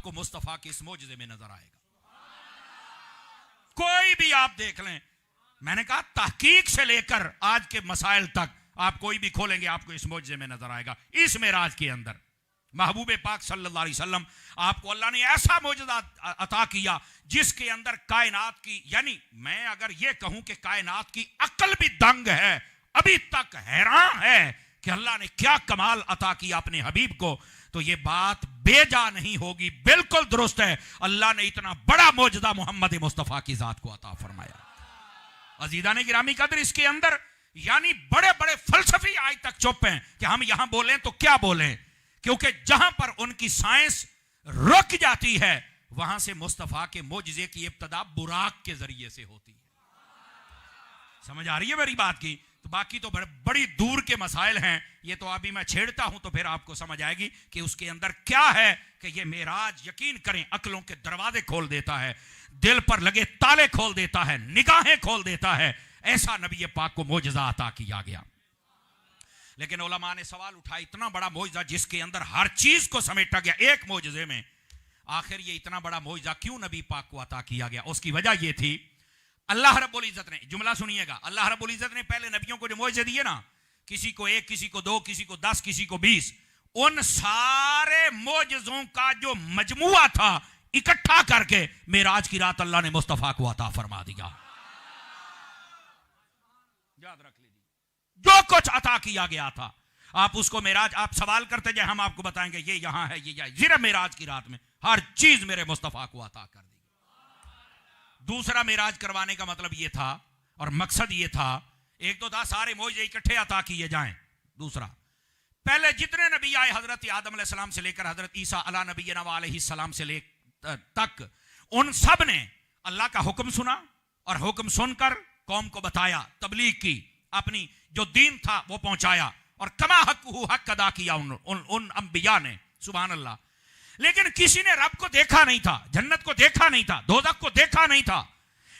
को मुस्तफा के इस मौजज़े में नजर आएगा। कोई भी आप देख लें, मैंने कहा तहकीक से लेकर आज के मसाइल तक आप कोई भी खोलेंगे आपको इस मौजज़े में नजर आएगा। इस मेराज के अंदर महबूब पाक सल्लल्लाहु अलैहि वसल्लम आपको अल्लाह ने ऐसा मौजज़ा अता किया जिसके अंदर कायनात की, यानी मैं अगर ये कहूं कि कायनात की अक्ल भी दंग है, अभी तक हैरान है कि अल्लाह ने क्या कमाल अता किया अपने हबीब को, तो ये बात बेजा नहीं होगी, बिल्कुल दुरुस्त है। अल्लाह ने इतना बड़ा मौजज़ा मोहम्मद मुस्तफ़ा की जात को अता फरमाया। अजीज़ान गिरामी कदर, इसके अंदर यानी बड़े बड़े फलसफी आज तक चुप हैं कि हम यहां बोलें तो क्या बोलें, क्योंकि जहां पर उनकी साइंस रुक जाती है वहां से मुस्तफा के मौजज़े की इब्तिदा बुराक के जरिए से होती है। समझ आ रही है मेरी बात की? तो बाकी तो बड़ी दूर के मसाइल हैं, ये तो अभी मैं छेड़ता हूं तो फिर आपको समझ आएगी कि उसके अंदर क्या है कि ये मेराज यकीन करें अक्लों के दरवाजे खोल देता है, दिल पर लगे ताले खोल देता है, निगाहें खोल देता है। ऐसा नबी पाक को मौजज़ा अता किया गया। लेकिन उलमा ने सवाल उठाया, इतना बड़ा मौजज़ा जिसके अंदर हर चीज को समेटा गया एक मौजज़े में, आखिर ये इतना बड़ा मौजज़ा क्यों नबी पाक को अता किया गया? उसकी वजह ये थी, अल्लाह रब्बुल इज्जत ने, जुमला सुनिएगा, अल्लाह रब्बुल इज्जत ने पहले नबियों को जो मौजज़े दिए ना, किसी को 1, किसी को 2, किसी को 10, किसी को 20, उन सारे मौजज़ों का जो मजमुआ था इकट्ठा करके मेराज की रात अल्लाह ने मुस्तफा को अता फरमा दिया। याद रख लीजिए, जो कुछ अता किया गया था आप उसको मेराज, आप सवाल करते जाए हम आपको बताएंगे ये यहां है, ये सिर्फ मेराज की रात में हर चीज मेरे मुस्तफा को अता कर दी। दूसरा मेराज करवाने का मतलब ये था और मकसद ये था, एक तो था सारे मौजज़े इकट्ठे अता किए जाएं, दूसरा पहले जितने नबी आए हजरत आदम अलैहिस्सलाम से लेकर हजरत ईसा अला नबीना अलैहिस्सलाम से लेकर तक, उन सब ने अल्लाह का हुक्म सुना और हुक्म सुनकर कौम को बताया, तबलीग की, अपनी जो दीन था वो पहुंचाया और कमा हक अदा किया उन अंबिया ने, सुभान अल्लाह। लेकिन किसी ने रब को देखा नहीं था, जन्नत को देखा नहीं था, दोज़ख को देखा नहीं था,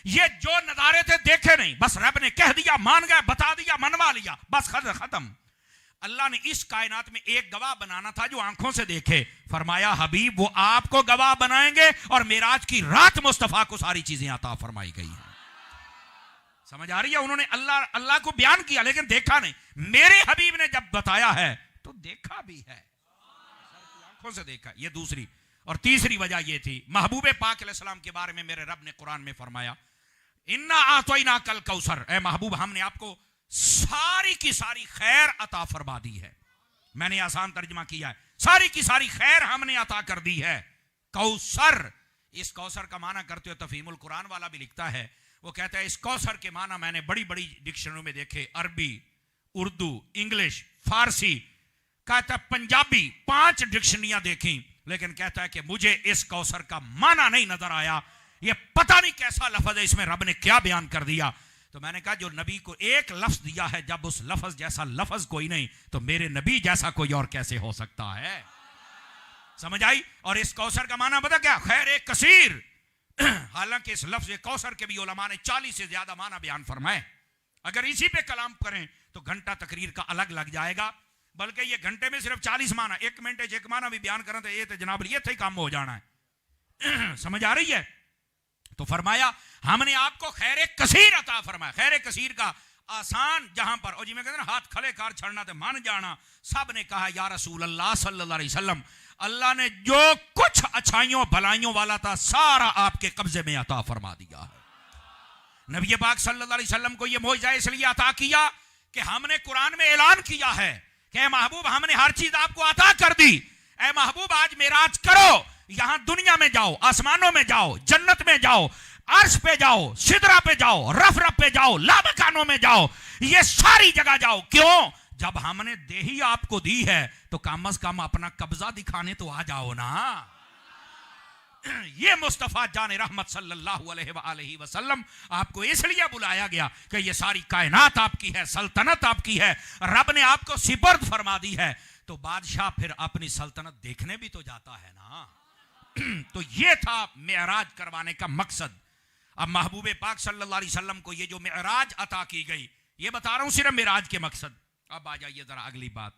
ये जो नज़ारे थे देखे नहीं, बस रब ने कह दिया, मान गए, बता दिया, मनवा लिया, बस खत्म। अल्लाह ने इस कायनात में एक गवाह बनाना था जो आंखों से देखे। फरमाया हबीब वो आपको गवाह बनाएंगे और मेराज की रात मुस्तफा को सारी चीजें अता फरमाई गई हैं। समझ आ रही है? उन्होंने अल्लाह को बयान किया लेकिन देखा नहीं। मेरे हबीब ने जब बताया है तो देखा भी है, आंखों से देखा। ये दूसरी और तीसरी वजह ये थी, महबूब पाक अलैहिस्सलाम के बारे में मेरे रब ने कुरान में फरमाया, इन्ना आतोइना कल कौसर, ए महबूब हमने आपको सारी की सारी खैर अता फरमा दी है। मैंने आसान तर्जमा किया है, सारी की सारी खैर हमने अता कर दी है। कौसर, इस कौसर का माना करते हो तफहीमुल कुरान वाला भी लिखता है, वो कहता है इस कौसर के माना मैंने बड़ी बड़ी डिक्शनरियों में देखे, अरबी, उर्दू, इंग्लिश, फारसी, कहता है पंजाबी, 5 डिक्शनरियां देखी, लेकिन कहता है कि मुझे इस कौसर का माना नहीं नजर आया। ये पता नहीं कैसा लफ्ज है, इसमें रब ने क्या बयान कर दिया। तो मैंने कहा जो नबी को एक लफ्ज दिया है, जब उस लफ्ज जैसा लफ्ज कोई नहीं तो मेरे नबी जैसा कोई और कैसे हो सकता है? समझ आई? और इस कौसर का माना पता क्या? खैर कसीर। हालांकि इस लफ्ज कौसर के भी उलमा ने 40 से ज्यादा माना बयान फरमाए। अगर इसी पे कलाम करें तो घंटा तकरीर का अलग लग जाएगा, बल्कि ये घंटे में सिर्फ 40 माना, 1 मिनट 1 माना भी बयान करें तो ये तो जनाब ये थे काम हो जाना है। समझ आ रही है? तो फरमाया हमने आपको खैर कसीर अता फरमाया। खैर कसीर का आसान जहां पर, और जी मैं कहते ना हाथ खले कार छड़ना तो मान जाना, सब ने कहा या रसूल अल्लाह सल्लल्लाहु अलैहि वसल्लम, अल्लाह ने जो कुछ अच्छाइयों भलाइयों वाला था सारा आपके कब्जे में अता फरमा दिया है। नबी पाक सल्लल्लाहु अलैहि वसल्लम को यह मौजज़ा इसलिए अता किया कि हमने कुरान में ऐलान किया है कि महबूब हमने हर चीज आपको अता कर दी। ए महबूब आज मेराज करो, यहां दुनिया में जाओ, आसमानों में जाओ, जन्नत में जाओ, अर्श पे जाओ, सिदरा पे जाओ, रफ पे जाओ, लामकानों में जाओ, ये सारी जगह जाओ। क्यों? जब हमने दे ही आपको दी है तो कम अज कम अपना कब्जा दिखाने तो आ जाओ ना। ये मुस्तफा जान रहमत सल्लल्लाहु अलैहि वसल्लम आपको इसलिए बुलाया गया कि ये सारी कायनात आपकी है, सल्तनत आपकी है, रब ने आपको सिपर्द फरमा दी है, तो बादशाह फिर अपनी सल्तनत देखने भी तो जाता है ना। तो ये था मेराज करवाने का मकसद। अब महबूब पाक सल्लल्लाहु अलैहि वसल्लम को ये जो मेराज अता की गई, ये बता रहा हूं सिर्फ मेराज के मकसद। अब आ जाइए जरा अगली बात।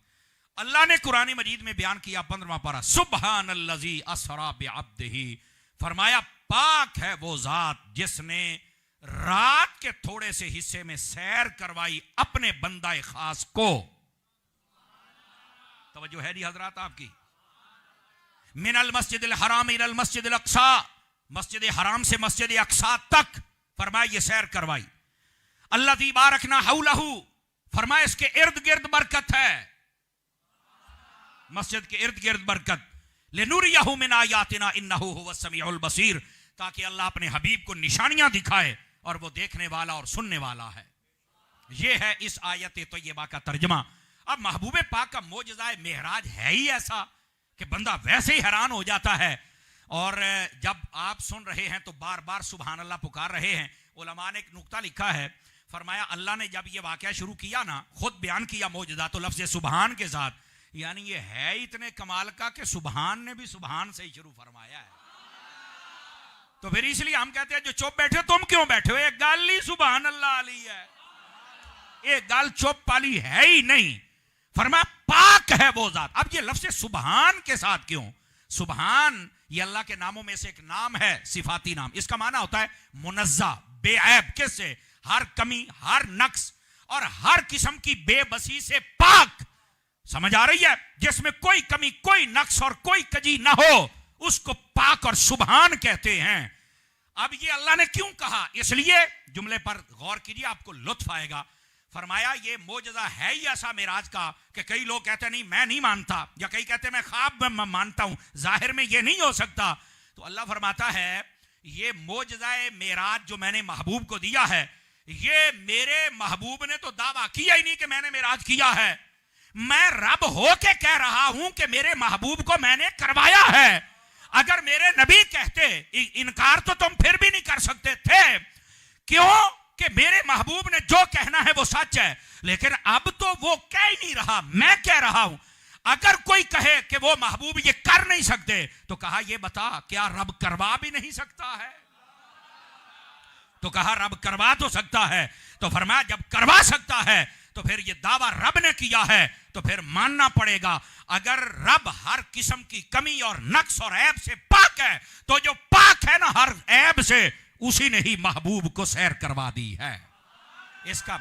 अल्लाह ने कुरान मजीद में बयान किया 15वां पारा, सुब्हानल्लज़ी अस्रा बिअब्दिही, फरमाया पाक है वो जात जिसने रात के थोड़े से हिस्से में सैर करवाई अपने बंदा खास को। तवज्जो है दी हजरात आपकी। मिनल मस्जिदिल हराम इलल मस्जिदिल अक्सा, मस्जिद हराम से मस्जिद अक्सा तक फरमाया ये सैर करवाई। अल्लाज़ी बारकना हौलहू, फरमाया इसके इर्द गिर्द बरकत है, मस्जिद के इर्द गिर्द बरकत। लिनुरियहु मिन आयातिना इन्नहु हुवस समीउल बसीर, ताकि अल्लाह अपने हबीब को निशानियां दिखाए और वो देखने वाला और सुनने वाला है। ये है इस आयत तय्यबा का तर्जमा। अब महबूब पाक का मोजज़ा मेहराज है ही ऐसा कि बंदा वैसे ही हैरान हो जाता है। और जब आप सुन रहे हैं तो बार बार सुभान अल्लाह पुकार रहे हैं। उलमा ने एक नुक्ता लिखा है, फरमाया अल्लाह ने जब ये वाकया शुरू किया ना, खुद बयान किया मोजज़ा तो लफ्ज़ सुभान के साथ, यानी ये है इतने कमाल का कि सुभान ने भी सुभान से ही शुरू फरमाया है। तो फिर इसलिए हम कहते हैं जो चुप बैठे हो तुम क्यों बैठे हो, एक गाल ही सुभान अल्लाह अली है, एक गाल चुप पाली है ही नहीं। फरमाया पाक है वो जात। अब ये लफ्ज़ सुभान के साथ क्यों? सुभान ये अल्लाह के नामों में से एक नाम है, सिफाती नाम। इसका माना होता है मुनज़्ज़ा, बेऐब, किससे? हर कमी, हर नक्स और हर किस्म की बेबसी से पाक। समझ आ रही है? जिसमें कोई कमी, कोई नक्स और कोई कजी ना हो, उसको पाक और सुभान कहते हैं। अब ये अल्लाह ने क्यों कहा? इसलिए जुमले पर गौर कीजिए, आपको लुत्फ आएगा। फरमाया ये मोजज़ा है ही ऐसा मेराज का कि कई लोग कहते हैं नहीं मैं नहीं मानता, या कई कहते हैं मैं ख्वाब में मानता हूं, जाहिर में ये नहीं हो सकता। तो अल्लाह फरमाता है ये मोजज़ा मेराज जो मैंने महबूब को दिया है, ये मेरे महबूब ने तो दावा किया ही नहीं कि मैंने मेराज किया है। मैं रब हो के कह रहा हूं कि मेरे महबूब को मैंने करवाया है। अगर मेरे नबी कहते, इनकार तो तुम फिर भी नहीं कर सकते थे, क्यों कि मेरे महबूब ने जो कहना है वो सच है। लेकिन अब तो वो कह ही नहीं रहा, मैं कह रहा हूं। अगर कोई कहे कि वो महबूब ये कर नहीं सकते, तो कहा ये बता क्या रब करवा भी नहीं सकता है? तो कहा रब करवा तो सकता है। तो फरमाया जब करवा सकता है तो फिर ये दावा रब ने किया है तो फिर मानना पड़ेगा। अगर रब हर किस्म की कमी और नक्स और ऐब से पाक है, तो जो पाक है ना हर ऐब से, उसी ने ही महबूब को सैर करवा दी है। इसका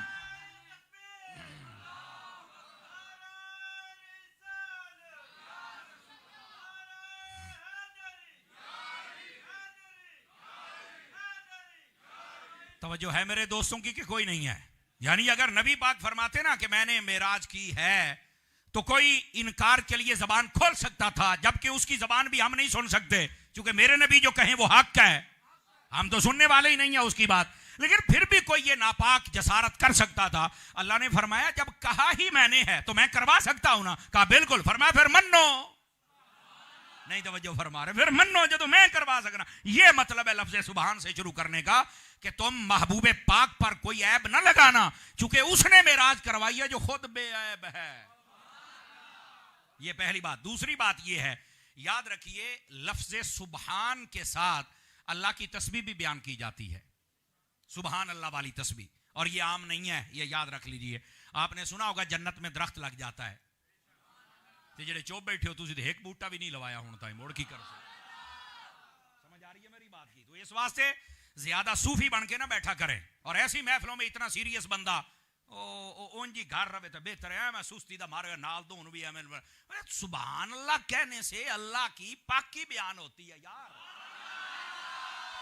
तवज्जो है मेरे दोस्तों की कि कोई नहीं है? यानी अगर नबी पाक फरमाते ना कि मैंने मेराज की है, तो कोई इनकार के लिए जबान खोल सकता था, जबकि उसकी जबान भी हम नहीं सुन सकते, क्योंकि मेरे नबी जो कहें वो हक है, हम तो सुनने वाले ही नहीं है उसकी बात। लेकिन फिर भी कोई ये नापाक जसारत कर सकता था। अल्लाह ने फरमाया जब कहा ही मैंने है तो मैं करवा सकता हूं ना। कहा बिल्कुल। फरमाया फिर मन्नो, नहीं तवज्जो फरमा रहे, फिर मन्नो जो तो मैं करवा सकना। ये मतलब है लफ्ज़ सुभान से शुरू करने का कि तुम महबूबे पाक पर कोई ऐब न लगाना, क्योंकि उसने मेराज करवाई है जो खुद बेऐब है। ये पहली बात। दूसरी बात ये है, याद रखिए लफ्ज़ सुभान के साथ अल्लाह की तस्बीह भी बयान की जाती है, सुभान अल्लाह वाली तस्बीह। और ये आम नहीं है, ये याद रख लीजिए। आपने सुना होगा जन्नत में दरख्त लग जाता है, तो जेडे चुप बैठे हो तुम एक बूटा भी नहीं लवाया हूं ताई मोड़ की कर। समझ आ रही है मेरी बात की? तो इस वास्ते ज्यादा सूफी बन के ना बैठा करें, और ऐसी महफिलों में इतना सीरियस बंदा जी घर रहे तो बेहतर है। मैं सुस्ती दा मारे नाल दून भी है। सुभान अल्लाह कहने से अल्लाह की पाकी बयान होती है यार।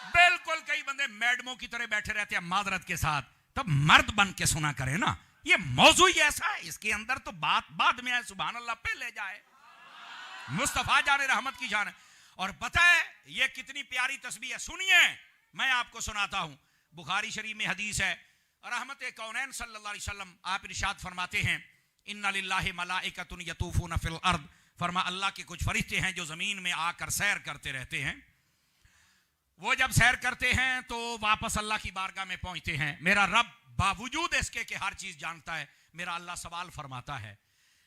बिल्कुल कई बंदे मैडमों की तरह बैठे रहते हैं माजरत के साथ, तब मर्द बन के सुना करें ना। ये मौजू ही ऐसा है, इसके अंदर तो बात बाद में है, सुभान अल्लाह पहले जाए। मुस्तफा जाने रहमत की जान है। और पता है ये कितनी प्यारी तस्बीह है, सुनिए मैं आपको सुनाता हूं। बुखारी शरीफ में हदीस है, रहमत कौनैन सल्लल्लाहु अलैहि वसल्लम आप इरशाद फरमाते हैं, इन्ना लिल्लाहि मलाइकतुन यतूफून फिल अर्द, फरमा अल्लाह के कुछ फरिश्ते हैं जो जमीन में आकर सैर करते रहते हैं। वो जब सैर करते हैं तो वापस अल्लाह की बारगाह में पहुंचते हैं। मेरा रब बावजूद इसके कि हर चीज जानता है, मेरा अल्लाह सवाल फरमाता है।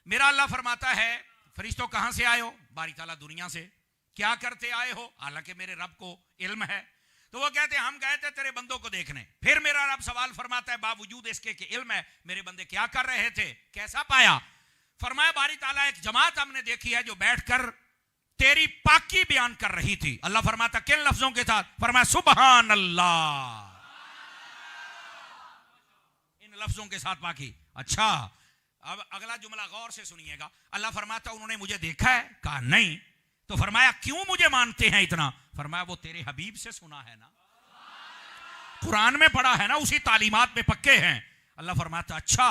मेरा अल्लाह फरमाता है फरिश्तों कहां से आए हो? बारी ताला दुनिया से। क्या करते आए हो? हालांकि मेरे रब को इल्म है। तो वो कहते हैं हम गए थे तेरे बंदों को देखने। फिर मेरा रब सवाल फरमाता है बावजूद इसके कि इल्म है, मेरे बंदे क्या कर रहे थे, कैसा पाया? फरमाया बारी ताला एक जमात हमने देखी है जो बैठकर तेरी पाकी बयान कर रही थी। अल्लाह फरमाता किन लफ्जों के साथ? फरमाया सुबहान अल्लाह, इन लफ्जों के साथ पाकी। अच्छा, अब अगला जुमला गौर से सुनिएगा। अल्लाह फरमाता उन्होंने मुझे देखा है? कहा नहीं। तो फरमाया क्यों मुझे मानते हैं इतना? फरमाया वो तेरे हबीब से सुना है ना, कुरान में पढ़ा है ना, उसी तालीमात में पक्के हैं। अल्लाह फरमाता अच्छा,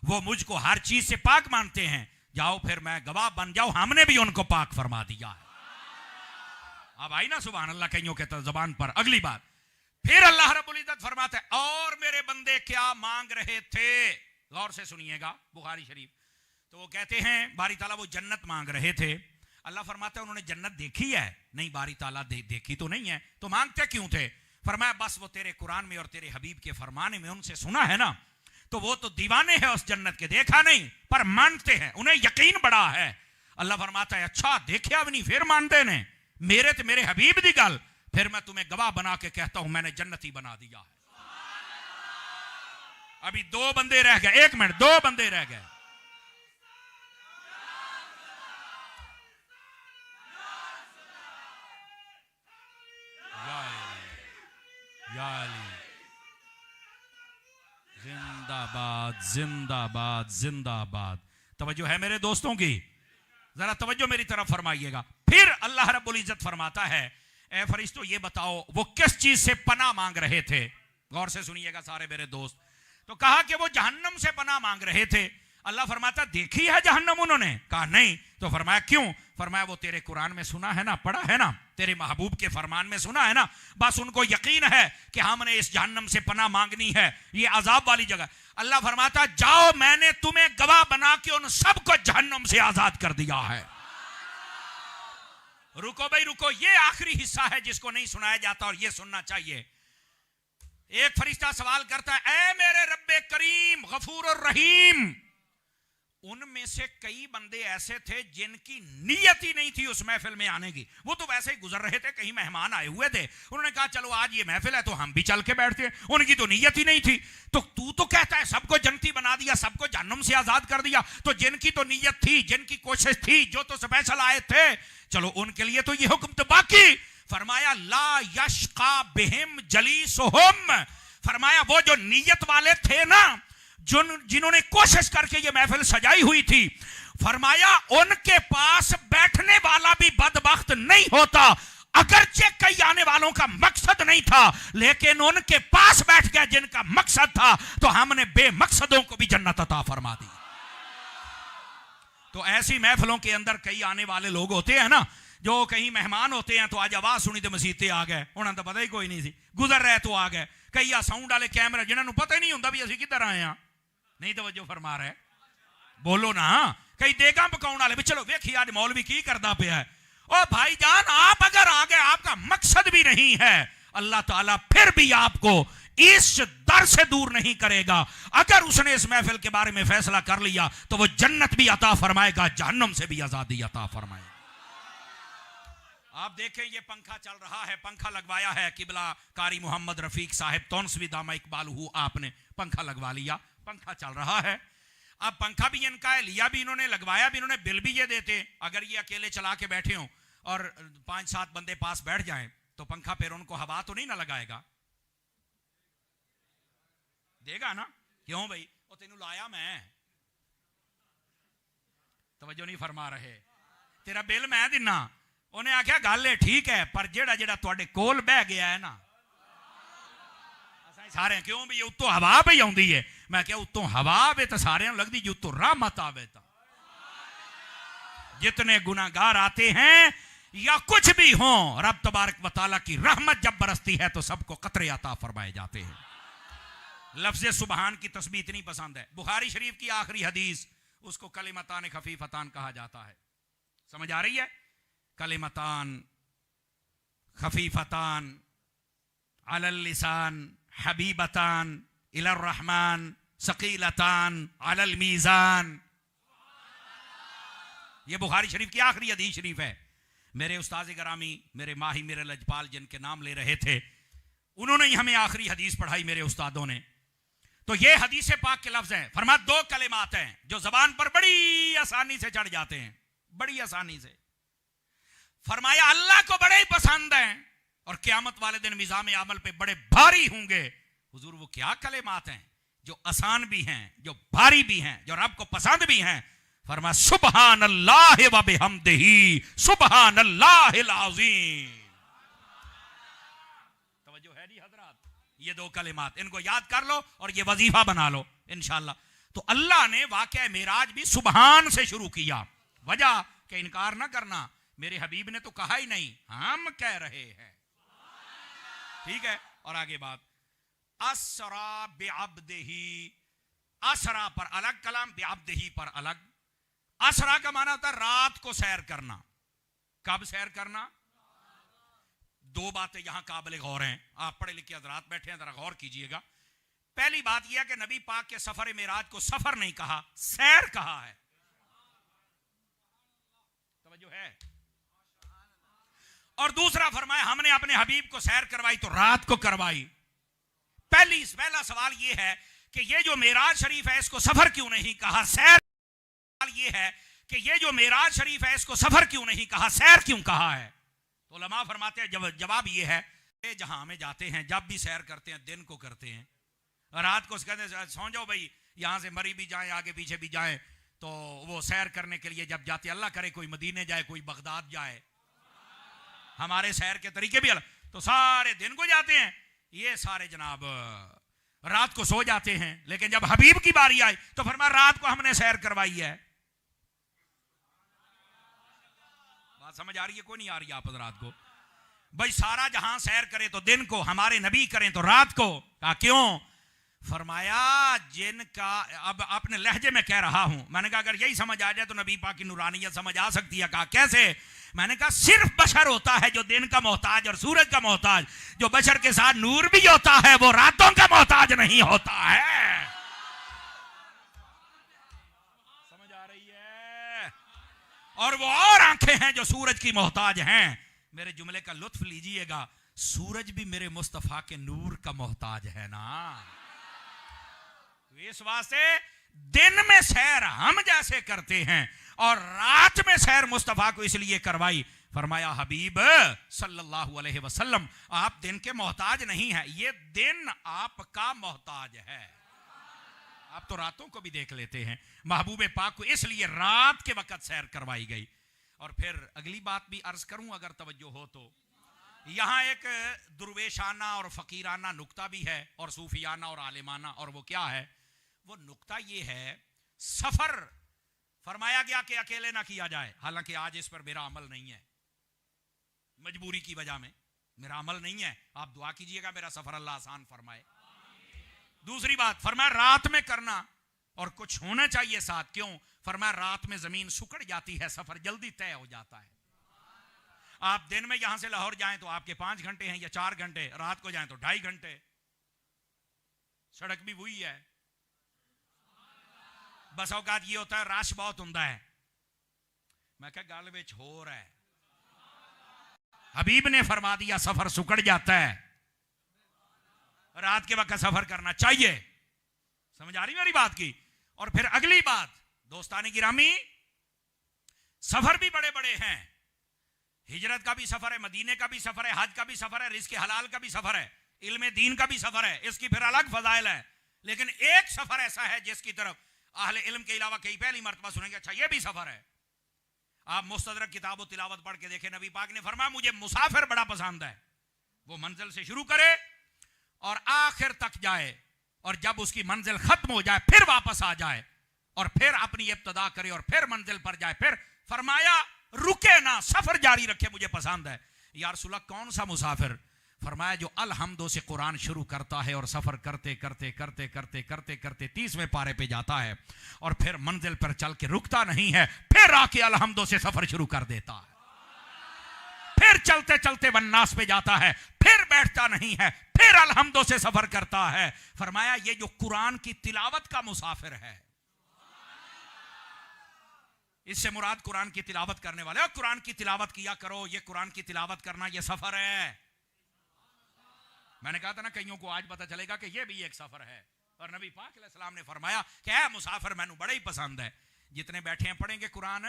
वो मुझको हर चीज से पाक मानते हैं, जाओ फिर मैं गवाह बन जाओ, हमने भी उनको पाक फरमा दिया है। अब आई ना सुभान अल्लाह कईयों के जबान पर। अगली बात फिर अल्लाह रब्बुल इज्जत फरमाता है और मेरे बंदे क्या मांग रहे थे? गौर से सुनिएगा, बुखारी शरीफ। तो वो कहते हैं बारी ताला वो जन्नत मांग रहे थे। अल्लाह फरमाता है उन्होंने जन्नत देखी है? नहीं बारी ताला देखी तो नहीं है। तो मांगते क्यों थे? फरमाया बस वो तेरे कुरान में और तेरे हबीब के फरमाने में उनसे सुना है ना, तो वो तो दीवाने हैं उस जन्नत के, देखा नहीं पर मानते हैं, उन्हें यकीन बड़ा है। अल्लाह फरमाता है अच्छा देखा भी नहीं फिर मानते ने? मेरे तो मेरे हबीब दी गल, फिर मैं तुम्हें गवाह बना के कहता हूं मैंने जन्नत ही बना दिया है। अभी 2 बंदे रह गए, 1 मिनट, 2 बंदे रह गए। जिंदाबाद जिंदाबाद जिंदाबाद। तवज्जो है मेरे दोस्तों की? जरा तवज्जो मेरी तरफ फरमाइएगा। फिर अल्लाह रब्बुल इज्जत फरमाता है ए फरिश्तों ये बताओ वो किस चीज से पनाह मांग रहे थे? गौर से सुनिएगा सारे मेरे दोस्त। तो कहा कि वो जहन्नम से पनाह मांग रहे थे। अल्लाह फरमाता देखी है जहन्नम उन्होंने? कहा नहीं। तो फरमाया क्यों? फरमाया वो तेरे कुरान में सुना है ना, पढ़ा है ना, तेरे महबूब के फरमान में सुना है ना, बस उनको यकीन है कि हमने इस जहन्नम से पनाह मांगनी है, ये अजाब वाली जगह। अल्लाह फरमाता जाओ मैंने तुम्हें गवाह बना के उन सबको जहन्नम से आजाद कर दिया है। रुको भाई रुको, ये आखिरी हिस्सा है जिसको नहीं सुनाया जाता और ये सुनना चाहिए। एक फरिश्ता सवाल करता है ऐ मेरे रब्बे करीम गफूर और रहीम, उनमें से कई बंदे ऐसे थे जिनकी नीयत ही नहीं थी उस महफिल में आने की, वो तो वैसे ही गुजर रहे थे, कहीं मेहमान आए हुए थे, उन्होंने कहा चलो आज ये महफिल है तो हम भी चल के बैठते हैं, उनकी तो नीयत ही नहीं थी। तो तू तो कहता है सबको जन्नती बना दिया, सबको जहन्नम से आजाद कर दिया, तो जिनकी तो नीयत थी, जिनकी कोशिश थी, जो तो स्पेशल आए थे, चलो उनके लिए तो ये हुक्म तो बाकी। फरमाया ला यशका बिहिम जलीसुहुम, फरमाया वो जो नीयत वाले थे ना, जिन्होंने कोशिश करके ये महफिल सजाई हुई थी, फरमाया उनके पास बैठने वाला भी बदबख्त नहीं होता, अगरचे कई आने वालों का मकसद नहीं था, लेकिन उनके पास बैठ गया जिनका मकसद था, तो हमने बेमकसदों को भी जन्नत अता फरमा दी। तो ऐसी महफिलों के अंदर कई आने वाले लोग होते हैं ना, जो कहीं मेहमान होते हैं तो आज आवाज सुनी तो मसीते आ गए, उन्होंने तो पता ही कोई नहीं सी, गुजर रहे तो आ गए। कई आ साउंड वाले कैमरे जिन्होंने पता ही नहीं होता भी असं किधर आए हैं, नहीं तवज्जो फरमा रहे, बोलो ना। कई देगा पकाने वाले भी चलो वेखी आज मौलवी की करता पिया है, ओ भाईजान आप अगर आ गए आपका मकसद भी नहीं है, अल्लाह ताला फिर भी आपको इस दर से दूर नहीं करेगा। अगर उसने इस महफिल के बारे में फैसला कर लिया तो वो जन्नत भी अता फरमाएगा, जहन्नम से भी आजादी अता फरमाएगा। आप देखें ये पंखा चल रहा है, पंखा लगवाया है किबला कारी मोहम्मद रफीक साहब तौनसवी दामा इकबाल हु, आपने पंखा लगवा लिया, पंखा चल रहा है। अब पंखा भी इनका है, लिया भी इन्होंने, लगवाया भी इन्होंने, बिल भी ये देते। अगर ये अकेले चला के बैठे हों और 5-7 बंदे पास बैठ जाएं तो पंखा फिर उनको हवा तो नहीं ना लगाएगा, देगा ना? क्यों भाई वो तेनू लाया मैं, तवज्जो नहीं फरमा रहे, तेरा बिल मैं दिना। उन्हें आख्या गल है ठीक है, पर जेड़ा जेड़ा तुहाडे कोल बह गया है ना सारे, क्यों भी उत्तों हवा भी आउंदी है, मैं क्या उत्तों हवा आवे तो सारे लगती जी उत्तों रहमत आवे। तो जितने गुनाहगार आते हैं या कुछ भी हो, रब तबारक व तआला की रहमत जब बरसती है तो सबको कतरे अता फरमाए जाते हैं। लफ्ज़ सुबहान की तस्बीह इतनी पसंद है, बुखारी शरीफ की आखिरी हदीस, उसको कलिमतान खफीफतान कहा जाता है। समझ आ रही है? कलिमतान खफीफतान अलल लिसान हबीबतान इलर रहमान सकीलतान अलल मीज़ान, ये बुखारी शरीफ की आखिरी हदीस शरीफ है। मेरे उस्ताद गिरामी, मेरे माही, मेरे लजपाल जिनके नाम ले रहे थे, उन्होंने ही हमें आखिरी हदीस पढ़ाई मेरे उस्तादों ने। तो ये हदीस पाक के लफ्ज हैं। फरमा दो कलिमात हैं जो जबान पर बड़ी आसानी से चढ़ जाते हैं, बड़ी आसानी से। फरमाया अल्लाह को बड़े ही पसंद हैं और क़यामत वाले दिन मिज़ाम अमल पे बड़े भारी होंगे। हुजूर वो क्या कलिमात हैं जो आसान भी हैं, जो भारी भी हैं, जो रब को पसंद भी हैं? फरमा सुबहान अल्लाह व बिहम्दिही सुबहान अल्लाहिल अज़ीम। तवज्जो है जी हजरात, ये दो कलिमात इनको याद कर लो और ये वजीफा बना लो इंशाअल्लाह। तो अल्लाह ने वाक़या मेराज भी सुबहान से शुरू किया। वजह के इनकार ना करना, मेरे हबीब ने तो कहा ही नहीं, हम कह रहे हैं। ठीक है, और आगे बात असरा बिअब्दिही, असरा पर अलग कलाम, बिअब्दिही पर अलग। असरा का माना होता है रात को सैर करना। कब सैर करना? दो बातें यहां काबिल गौर हैं, आप पढ़े लिखे हजरात बैठे हैं, जरा गौर कीजिएगा। पहली बात यह है कि नबी पाक के सफर मेराज को सफर नहीं कहा, सैर कहा है। तवज्जो है। और दूसरा फरमाया हमने अपने हबीब को सैर करवाई तो रात को करवाई। पहला सवाल यह है कि ये जो मेराज शरीफ है इसको सफर क्यों नहीं कहा, सैर? सवाल यह है कि ये जो मेराज शरीफ है इसको सफर क्यों नहीं कहा, सैर क्यों कहा है? तो उलमा फरमाते हैं जवाब ये है, जहां हमें जाते हैं जब भी सैर करते हैं दिन को करते हैं, रात को कहते हैं सो जाओ भाई, यहां से मरी भी जाए आगे पीछे भी जाए, तो वो सैर करने के लिए जब जाते, अल्लाह करे कोई मदीने जाए कोई बगदाद जाए, हमारे सैर के तरीके भी अलग, तो सारे दिन को जाते हैं, ये सारे जनाब रात को सो जाते हैं। लेकिन जब हबीब की बारी आई तो फरमाया रात को हमने सैर करवाई है। बात समझ आ रही है? कोई नहीं आ रही आप रात को? भाई सारा जहां सैर करे तो दिन को, हमारे नबी करें तो रात को। कहा क्यों? फरमाया जिनका, अब अपने लहजे में कह रहा हूं, मैंने कहा अगर यही समझ आ जाए तो नबी पाक की नूरानियत समझ आ सकती है। कहा कैसे? मैंने कहा सिर्फ बशर होता है जो दिन का मोहताज और सूरज का मोहताज, जो बशर के साथ नूर भी होता है वो रातों का मोहताज नहीं होता है। समझ आ रही है? और वो और आंखें हैं जो सूरज की मोहताज हैं। मेरे जुमले का लुत्फ लीजिएगा, सूरज भी मेरे मुस्तफा के नूर का मोहताज है ना। तो इस वास्ते दिन में सैर हम जैसे करते हैं और रात में सैर मुस्तफा को इसलिए करवाई। फरमाया हबीब सल्लल्लाहु अलैहि वसल्लम आप दिन के मोहताज नहीं है, ये दिन आपका मोहताज है। आप तो रातों को भी देख लेते हैं, महबूब पाक को इसलिए रात के वक्त सैर करवाई गई। और फिर अगली बात भी अर्ज करूं अगर तवज्जो हो तो, यहां एक दुर्वेशाना और फकीराना नुक्ता भी है और सूफियाना और आलिमाना, और वो क्या है? वो नुक्ता ये है, सफर फरमाया गया कि अकेले ना किया जाए, हालांकि आज इस पर मेरा अमल नहीं है, मजबूरी की वजह में मेरा अमल नहीं है। आप दुआ कीजिएगा मेरा सफर अल्लाह आसान फरमाए। दूसरी बात फरमाया रात में करना और कुछ होना चाहिए साथ। क्यों? फरमाया रात में जमीन सुकड़ जाती है, सफर जल्दी तय हो जाता है। आप दिन में यहां से लाहौर जाएं तो आपके 5 घंटे हैं या 4 घंटे, रात को जाएं तो 2.5 घंटे। सड़क भी वही है, बस औकात ये होता है रश बहुत होता है। मैं क्या गल विच हो रहा है, हबीब ने फरमा दिया सफर सुकड़ जाता है, रात के वक्त सफर करना चाहिए। समझ आ रही मेरी बात की? और फिर अगली बात दोस्तानी गिरामी, सफर भी बड़े बड़े हैं, हिजरत का भी सफर है, मदीने का भी सफर है, हज का भी सफर है, रिज़्क़ हलाल का भी सफर है, इल्म दीन का भी सफर है, इसकी फिर अलग फजाइल है। लेकिन एक सफर ऐसा है जिसकी तरफ अहले इल्म के अलावा कई पहली मर्तबा सुनेंगे, अच्छा ये भी सफर है। आप मुस्तदरक किताब व तिलावत पढ़ के देखें, नबी पाक ने फरमाया मुझे मुसाफिर बड़ा पसंद है, वो मंजिल से शुरू करे और आखिर तक जाए, और जब उसकी मंजिल खत्म हो जाए फिर वापस आ जाए और फिर अपनी इब्तिदा करे और फिर मंजिल पर जाए। फिर फरमाया रुके ना, सफर जारी रखे, मुझे पसंद है। या रसूलल्लाह कौन सा मुसाफिर? फरमाया जो अलहम्दो से कुरान शुरू करता है और सफर करते करते करते करते करते करते 30वें पारे पे जाता है और फिर मंजिल पर चल के रुकता नहीं है, फिर आके अलहम्दो से सफर शुरू कर देता है, फिर चलते चलते वन्नास पे जाता है, फिर बैठता नहीं है, फिर अलहम्दो से सफर करता है। फरमाया ये जो कुरान की तिलावत का मुसाफिर है, इससे मुराद कुरान की तिलावत करने वाले, और कुरान की तिलावत किया करो, ये कुरान की तिलावत करना ये सफर है। मैंने कहा था ना कईयों को आज पता चलेगा कि ये भी एक सफर है। और नबी पाक अलैहिस्सलाम ने फरमाया कि ऐ मुसाफिर मैनू बड़ा ही पसंद है, जितने बैठे हैं पढ़ेंगे कुरान।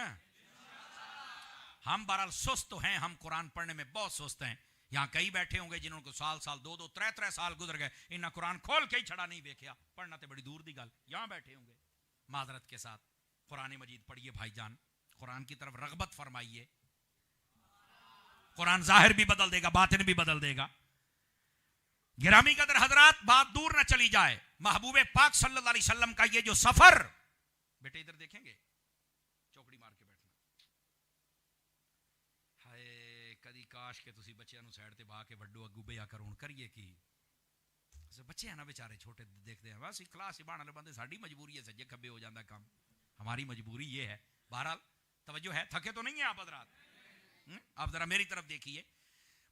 हम बहरहाल सुस्त तो हैं, हम कुरान पढ़ने में बहुत सुस्त हैं। यहाँ कई बैठे होंगे जिन्होंने साल साल 2-2 3-3 साल गुजर गए, इन्हें कुरान खोल के ही छड़ा नहीं देखा, पढ़ना तो बड़ी दूर दी गल। यहाँ बैठे होंगे, माजरत के साथ कुरान मजीद पढ़िए भाईजान, कुरान की तरफ रगबत फरमाइए। कुरान जाहिर भी बदल देगा, बातिन भी बदल देगा। गिरामी कदर हजरात, बात दूर न चली जाए, महबूबे पाक सल्लल्लाहु अलैहि वसल्लम का ये जो सफर, बेटे इधर देखेंगे, चौकड़ी मार के बैठना। हाय कदी काश के तुसी बच्चों नूं साइड ते बहा के वड्डो अगू बेया करो, करिए की बच्चे हैं ना बेचारे छोटे, देखते हैं बस क्लास ही बाण बंदे, साड़ी मजबूरी है, सज्जे खब्बे हो जाता काम, हमारी मजबूरी ये है। बहरहाल तवज्जो है, थके तो नहीं है आप हजरात? आप जरा मेरी तरफ देखिए,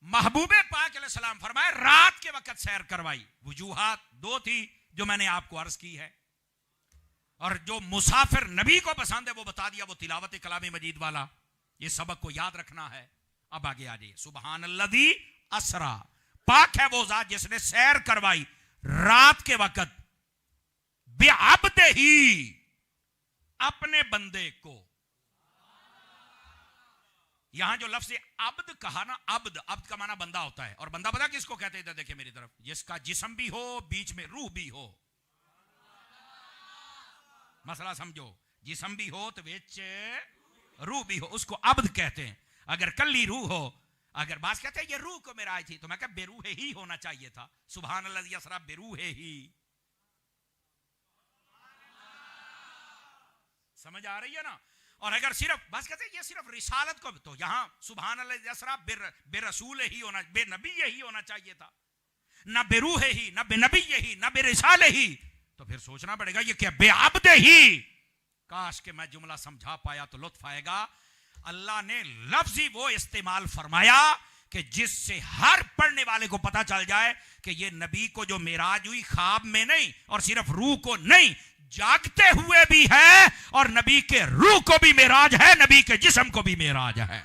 महबूबे पाक अलैहिस्सलाम फरमाए रात के वक्त सैर करवाई। वजूहात 2 थी जो मैंने आपको अर्ज की है, और जो मुसाफिर नबी को पसंद है वो बता दिया, वो तिलावत कलाम मजीद वाला, ये सबक को याद रखना है। अब आगे आ जाइए, सुबहानल्लज़ी असरा, पाक है वो जात जिसने सैर करवाई रात के वक्त, बेअब्दे ही, अपने बंदे को। यहां जो लफ्ज़ अब्द कहा ना, अब्द, अब्द का माना बंदा होता है, और बंदा पता किसको कहते हैं? इधर देखिए मेरी तरफ, जिसका जिस्म भी हो, बीच में रूह भी हो। मसला समझो, जिस्म भी हो तो विच रूह भी हो, उसको अब्द कहते हैं। अगर कल्ली रूह हो, अगर बात कहते हैं ये रूह को मेराज थी, तो मैं कहा बेरूह ही होना चाहिए था। सुबहानल्लाह यसरा बेरूह ही, समझ आ रही है ना? और अगर सिर्फ बस कहते हैं ये सिर्फ रिसालत को, तो यहां सुबहानल्लाह यसरा बेरसूल ही होना, बेनबी ही होना चाहिए था, ना बेरूह ही, ना बेनबी ही, ना बेरिसाले ही। तो फिर सोचना पड़ेगा ये क्या बेअब्दे ही। काश के मैं जुमला समझा पाया तो लुत्फ आएगा। अल्लाह ने लफ्ज ही वो इस्तेमाल फरमाया कि जिससे हर पढ़ने वाले को पता चल जाए कि ये नबी को जो मेराज हुई ख्वाब में नहीं, और सिर्फ रूह को नहीं, जागते हुए भी है, और नबी के रूह को भी मेराज है, नबी के जिस्म को भी मेराज है।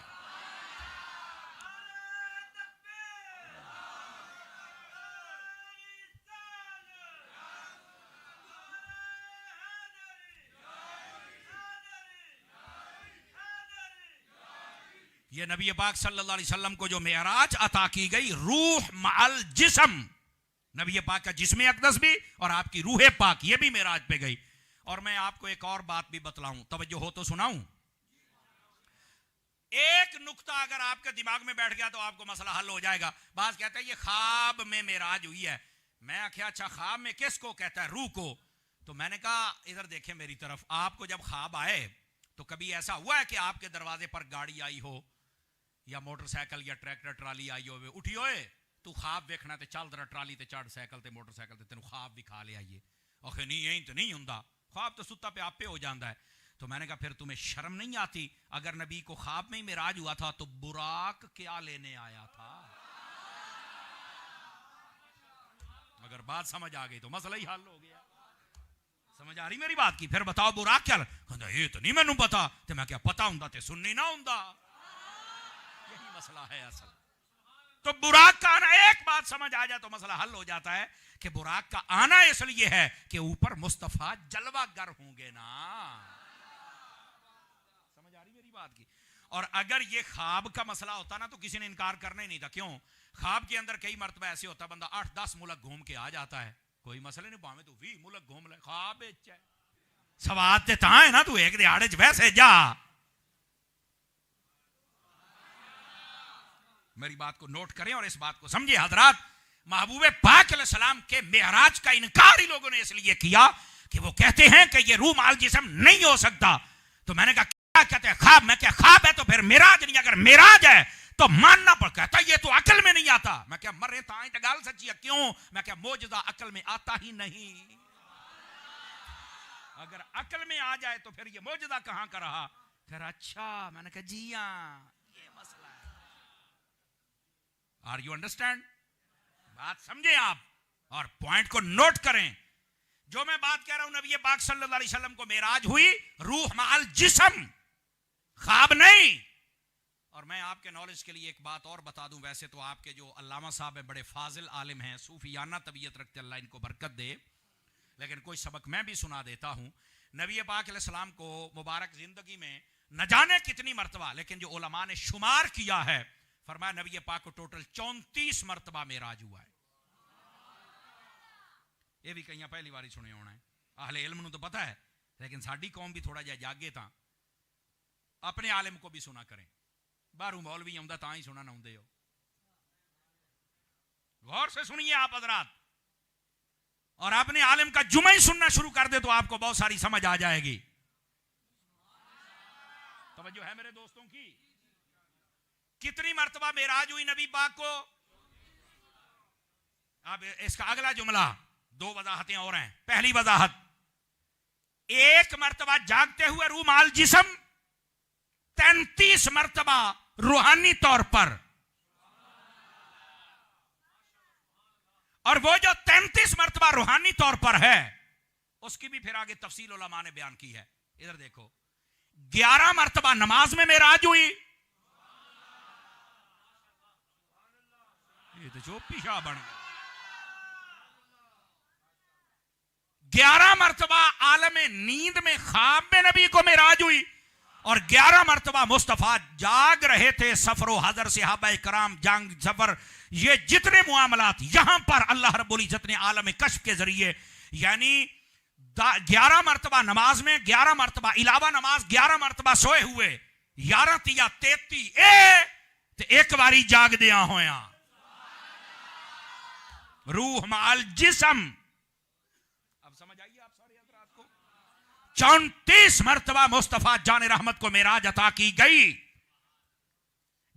ये नबी पाक सल्लल्लाहु अलैहि वसल्लम को जो मेराज अता की गई, रूह मअल जिस्म, नबी पाक का जिस्म अक़दस भी और आपकी रूह पाक ये भी मेराज पे गई। और मैं आपको एक और बात भी बतलाऊं, तवज्जो हो तो सुनाऊं। एक नुक्ता अगर आपके दिमाग में बैठ गया तो आपको मसला हल हो जाएगा। बात कहते हैं ये ख्वाब में मेराज हुई है। मैं आख्या अच्छा ख्वाब में किसको कहता है? रूह को। तो मैंने कहा इधर देखें मेरी तरफ, आपको जब ख्वाब आए तो कभी ऐसा हुआ है कि आपके दरवाजे पर गाड़ी आई हो, या मोटरसाइकिल या ट्रैक्टर ट्राली आई हो, उठी होए तू ख्वाब देखना ते चल जरा ट्राली ते चढ़, साइकिल ते मोटरसाइकिल ते तेन ख्वाब भी खा ले आइए। आखे नहीं यही तो नहीं होंदा, ख्वाब तो सुत्ता पे आपे हो जाता है। तो मैंने कहा फिर तुम्हें शर्म नहीं आती? अगर नबी को ख्वाब में ही मेराज हुआ था तो बुराक क्या लेने आया था? अगर बात समझ आ गई तो मसला ही हल हो गया। समझ आ रही मेरी बात की? फिर बताओ बुराक क्या? कहता ये तो नहीं मैनू पता। तो मैं क्या पता हुंदा ते सुननी ना हुंदा। यही मसला है असल। तो बुराक का आना, एक बात समझ आ जाए तो मसला हल हो जाता है कि बुराक का आना इसलिए है कि ऊपर मुस्तफा जलवागर होंगे ना। समझ आ रही मेरी बात की? और अगर ये ख्वाब का मसला होता ना तो किसी ने इनकार करना ही नहीं था। क्यों? ख्वाब के अंदर कई मरतबा ऐसे होता बंदा 8-10 मुल्क घूम के आ जाता है, कोई मसले नहीं, भावे तू 20 मुल्क घूम ले, ख्वाब है सवाद ते ता है ना, तू एक दिहाड़े च वैसे जा। मेरी बात को नोट करें और इस बात को समझे हजरात। महबूबे पाक अलैहिस्सलाम के मेराज का इनकार ही लोगों ने इसलिए किया कि वो कहते हैं कि ये रूह माल जिस्म नहीं हो सकता। तो मैंने कहा क्या कहते हैं? ख्वाब। मैं क्या ख्वाब है तो फिर मेराज नहीं? अगर मेराज है तो मानना पड़। कहता ये तो अकल में नहीं आता। मैं क्या मरे ताई तो गाल सच्ची है। क्यों? मैं क्या मौजूदा अकल में आता ही नहीं। अगर अकल में आ जाए तो फिर ये मौजूदा कहां का रहा? फिर अच्छा मैंने कहा जी हां ये मसला है। Are you understand? बात समझे आप और पॉइंट को नोट करें। जो मैं बात कह रहा हूं, नबी पाक सल्लल्लाहु अलैहि वसल्लम को मेराज हुई रूह माल जिस्म, ख्वाब नहीं। और मैं आपके नॉलेज के लिए एक बात और बता दूं, वैसे तो आपके जो अल्लामा साहब हैं बड़े फाजिल आलिम हैं, सूफियाना तबीयत रखते, अल्लाह इनको बरकत दे, लेकिन कोई सबक मैं भी सुना देता हूं। नबी पाक अलैहिस्सलाम को मुबारक जिंदगी में न जाने कितनी मरतबा, लेकिन जो उलमा ने शुमार किया है, फरमाया नबी पाक को टोटल 34 मरतबा मेराज हुआ है। ये भी कहीं पहली बार सुने होना है, आहले इल्म नूं तो पता है, लेकिन साडी कौम भी थोड़ा जिहा जागे तां अपने आलिम को भी सुना करें। बाहरों मौलवी आउंदा तां ही सुनन आउंदे हो। गौर से सुनिए आप हजरात, और अपने आलिम का जुमा ही सुनना शुरू कर दे तो आपको बहुत सारी समझ आ जाएगी। तवज्जो है मेरे दोस्तों की? कितनी मर्तबा मेराज हुई नबी पाक को? अब इसका अगला जुमला, दो वजाहतें और हैं। पहली वजाहत, एक मर्तबा जागते हुए रूह माल जिस्म, 33 मर्तबा रूहानी तौर पर। और वो जो 33 मर्तबा रूहानी तौर पर है, उसकी भी फिर आगे तफसील उलमा ने बयान की है। इधर देखो, 11 मर्तबा नमाज में मेराज हुई। ये तो चोपी शाह बन गया। 11 मर्तबा आलम नींद में ख्वाब में नबी को मेराज हुई, और 11 मर्तबा मुस्तफा जाग रहे थे। सफरो हजर सहाबा कराम, जंग सफर, ये जितने मुआमलात यहां पर अल्लाह रब्बुल इज्जत ने आलम कश्फ के जरिए, यानी 11 मर्तबा नमाज में, 11 मर्तबा इलावा नमाज, 11 मर्तबा सोए हुए, 11 तिया 33 एक बारी जाग दिया होया रूह माल जिस्म। अब समझ आइए आप सारे हज़रात को, 34 मर्तबा मुस्तफा जान रहमत को मेराज अता की गई,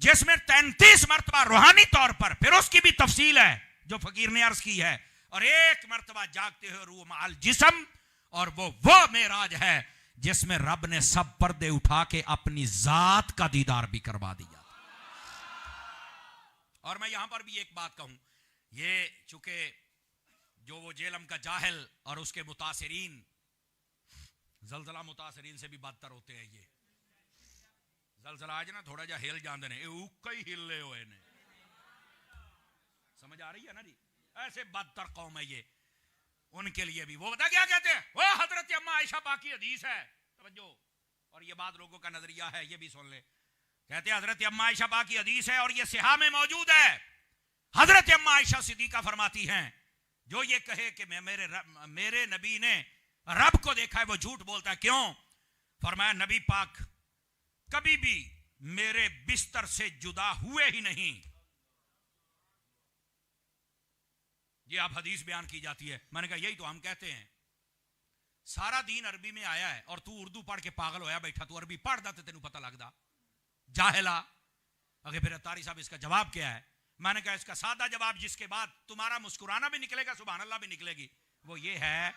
जिसमें 33 मर्तबा रूहानी तौर पर, फिर उसकी भी तफसील है जो फकीर ने अर्ज की है, और एक मर्तबा जागते हुए रूह माल जिस्म। और वो मेराज है जिसमें रब ने सब पर्दे उठा के अपनी जात का दीदार भी करवा दिया। और मैं यहां पर भी एक बात कहूं, ये चूंकि जो वो जेलम का जाहिल और उसके मुतासिरीन, जलजला मुतासिरीन से भी बदतर होते हैं। ये जलजला आज ना थोड़ा जा हिल जाते हैं, कई हिले हुए ने, समझ आ रही है ना जी? ऐसे बदतर कौम है ये। उनके लिए भी वो बता क्या कहते हैं, वो हजरत अम्मा आयशा पाक की हदीस है, तवज्जो, और ये बात लोगों का नजरिया है, ये भी सुन ले। कहते हैं हजरत अम्मा आयशा पाक की हदीस है और ये सिहा में मौजूद है। हजरत अम्मा आयशा सिद्दीका फरमाती हैं, जो ये कहे कि मेरे नबी ने रब को देखा है वो झूठ बोलता है। क्यों? फरमाया नबी पाक कभी भी मेरे बिस्तर से जुदा हुए ही नहीं। ये आप हदीस बयान की जाती है। मैंने कहा यही तो हम कहते हैं, सारा दीन अरबी में आया है और तू उर्दू पढ़ के पागल होया बैठा। तू अरबी पढ़दा तो तेनू पता लगदा, जाहिला। अगर फिर तारी साहब इसका जवाब क्या है? मैंने कहा इसका सादा जवाब, जिसके बाद तुम्हारा मुस्कुराना भी निकलेगा, सुभान अल्लाह भी निकलेगी, वो ये है,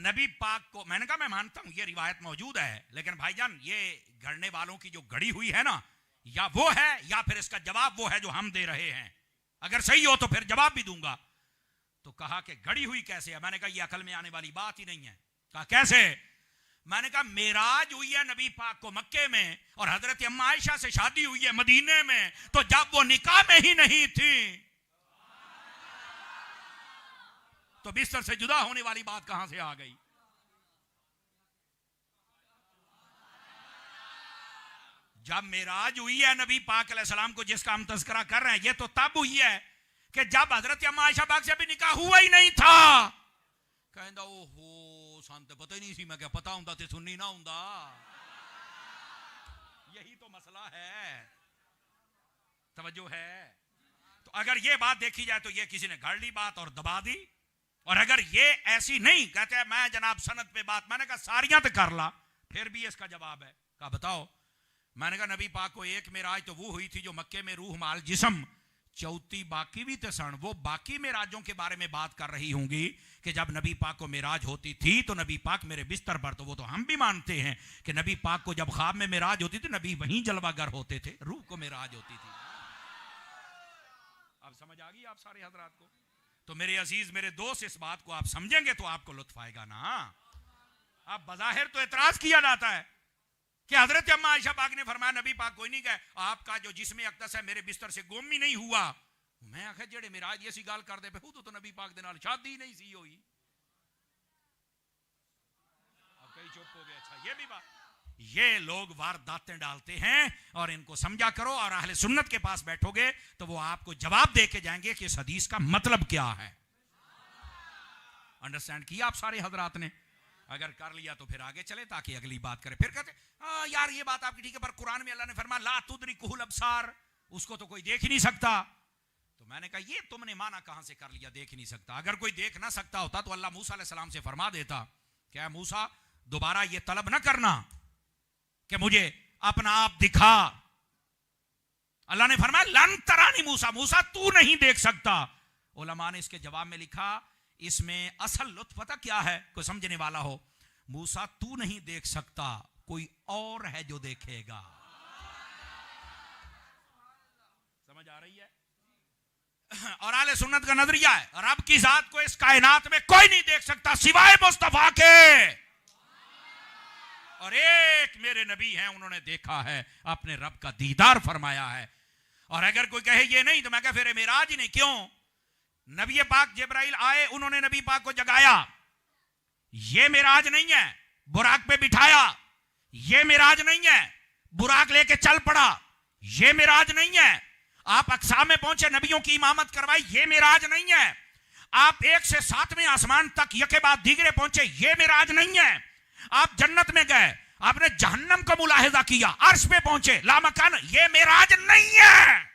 नबी पाक को, मैंने कहा मैं मानता हूं ये रिवायत मौजूद है, लेकिन भाईजान ये गढ़ने वालों की जो गढ़ी हुई है ना, या वो है या फिर इसका जवाब वो है जो हम दे रहे हैं। अगर सही हो तो फिर जवाब भी दूंगा। तो कहा कि गढ़ी हुई कैसे है? मैंने कहा ये अकल में आने वाली बात ही नहीं है। कहा कैसे? मैंने कहा मेराज हुई है नबी पाक को मक्के में, और हजरत अम्मा आयशा से शादी हुई है मदीने में, तो जब वो निकाह में ही नहीं थी तो बिस्तर से जुदा होने वाली बात कहां से आ गई? जब मेराज हुई है नबी पाक अलैहिस्सलाम को, जिसका हम तज़किरा कर रहे हैं, ये तो तब हुई है कि जब हजरत अम्मा आयशा पाक से भी निकाह हुआ ही नहीं था। कहंदा ओहो सन तो पता ही नहीं सी, मैं क्या पता हुंदा ते सुन्नी ना हुंदा। यही तो मसला है, तवज्जो है। तो अगर ये बात देखी जाए तो ये किसी ने गढ़ ली बात और दबा दी, और अगर ये ऐसी नहीं, कहते हैं मैं जनाब सनद पे बात, मैंने कहा सारियां तो कर ला, फिर भी इसका जवाब है। कहा बताओ। मैंने कहा नबी पाक को एक मेराज तो वो हुई थी जो मक्के में रूह माल जिस्म, चौथी बाकी भी तो सन, वो बाकी मेराजों के बारे में बात कर रही होंगी कि जब नबी पाक को मेराज होती थी तो नबी पाक मेरे बिस्तर पर, तो वो तो हम भी मानते हैं कि नबी पाक को जब ख्वाब में मेराज होती थी नबी वहीं जलवागर होते थे, रूह को मेराज होती थी। अब समझ आ गई आप सारे हजरात को? तो मेरे अजीज, मेरे दोस्त, इस बात को आप समझेंगे तो आपको लुत्फ आएगा ना। आप बज़ाहिर तो एतराज किया जाता है कि हजरत अम्मा आयशा पाक ने फरमाया नबी पाक कोई नहीं कहे आपका जो जिस्म अक़दस है मेरे बिस्तर से गुम ही नहीं हुआ। मैं आखिर जेड़े मेराज ऐसी गाल कर दे पे तो नबी पाक दे नाल शादी नहीं सी होई। चुप हो गए, अच्छा ये भी बात। ये लोग वारदातें डालते हैं और इनको समझा करो, और अहले सुन्नत के पास बैठोगे तो वो आपको जवाब दे के जाएंगे कि इस हदीस का मतलब क्या है। अंडरस्टैंड किया आप सारे हजरात ने? अगर कर लिया तो फिर आगे चले ताकि अगली बात करें। फिर कहते यार ये बात आपकी ठीक है, पर कुरान में अल्लाह ने फरमाया ला तुदरिकुहुल अब्सार, उसको तो कोई देख ही नहीं सकता। तो मैंने कहा ये तुमने माना कहां से कर लिया देख ही नहीं सकता? अगर कोई देख ना सकता होता तो अल्लाह मूसा अलैहिस्सलाम से फरमा देता क्या मूसा दोबारा ये तलब ना करना कि मुझे अपना आप दिखा। अल्लाह ने फरमाया लन तरानी मूसा, मूसा तू नहीं देख सकता। उलमा ने इसके जवाब में लिखा इसमें असल लुत्फ पता क्या है, कोई समझने वाला हो, मूसा तू नहीं देख सकता, कोई और है जो देखेगा। समझ आ रही है? और आले सुन्नत का नजरिया है रब की जात को इस कायनात में कोई नहीं देख सकता सिवाय मुस्तफा के, और एक मेरे नबी हैं उन्होंने देखा है, अपने रब का दीदार फरमाया है। और अगर कोई कहे ये नहीं तो मैं कह फिर मेराज ही नहीं क्यों? नबी पाक जिब्राइल आए, उन्होंने नबी पाक को जगाया, ये मेराज नहीं है। बुराक पे बिठाया, ये मेराज नहीं है। बुराक लेके चल पड़ा, ये मेराज नहीं है। आप अक्सा में पहुंचे, नबियों की इमामत करवाई, ये मेराज नहीं है। आप 1 से 7वें आसमान तक यके बाद दीगरे पहुंचे, ये मेराज नहीं है। आप जन्नत में गए, आपने जहन्नम को मुलाहिजा किया, अर्श पे पहुंचे, लामकान, ये मेराज नहीं है।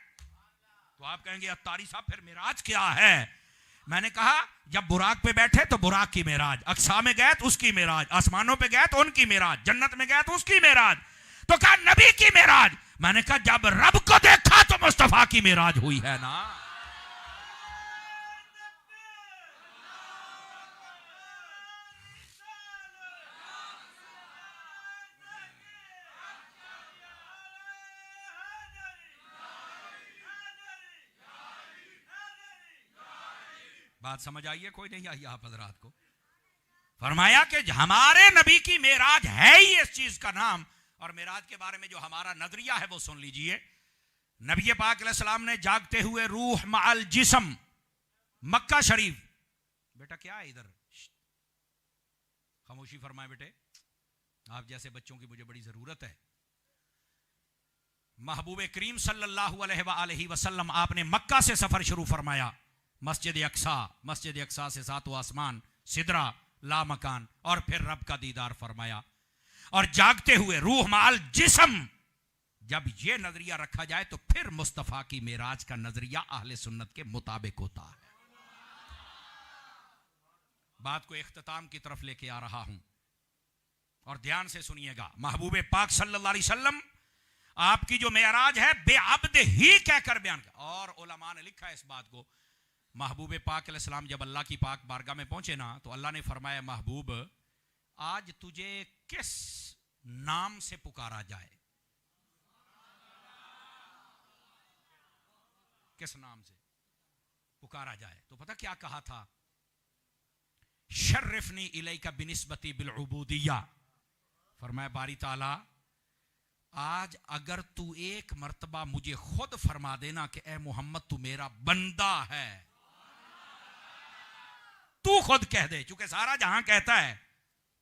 तो आप कहेंगे अत्तारी साहब फिर मेराज क्या है? मैंने कहा जब बुराक पे बैठे तो बुराक की मेराज, अक्सा में गए तो उसकी मेराज, आसमानों पे गए तो उनकी मेराज, जन्नत में गए तो उसकी मेराज। तो कहा नबी की मेराज। मैंने कहा जब रब को देखा तो मुस्तफा की मेराज हुई है ना। बात समझ आई है? कोई नहीं आई आप हजरात को? फरमाया कि हमारे नबी की मेराज है ही इस चीज का नाम। और मेराज के बारे में जो हमारा नजरिया है वो सुन लीजिए। नबी पाक अलैहिस्सलाम ने जागते हुए रूह मअल जिस्म, मक्का शरीफ, बेटा क्या है इधर, खामोशी फरमाए बेटे, आप जैसे बच्चों की मुझे बड़ी जरूरत है। महबूब करीम सल्लल्लाहु अलैहि वसल्लम आपने मक्का से सफर शुरू फरमाया, मस्जिद अक्सा से 7वां आसमान, सिदरा, लामकान, और फिर रब का दीदार फरमाया। और जागते हुए रूह माल जिस्म, जब ये नजरिया रखा जाए तो फिर मुस्तफा की मेराज का नजरिया अहले सुन्नत के मुताबिक होता है। बात को इख्तिताम की तरफ लेके आ रहा हूं और ध्यान से सुनिएगा। महबूब पाक सल्लल्लाहु अलैहि वसल्लम आपकी जो मेराज है बेअब्द ही कहकर बयान किया। और उलमा ने लिखा है इस बात को, महबूब पाक अलैहिस्सलाम जब अल्लाह की पाक बारगाह में पहुंचे ना तो अल्लाह ने फरमाया महबूब आज तुझे किस नाम से पुकारा जाए? किस नाम से पुकारा जाए? तो पता क्या कहा था? शर्रिफनी इलैका बिनिस्बती बिल उबूदिया। फरमाया बारी ताला आज अगर तू एक मर्तबा मुझे खुद फरमा देना कि ए मोहम्मद तू मेरा बंदा है, तू खुद कह दे, चूंकि सारा जहां कहता है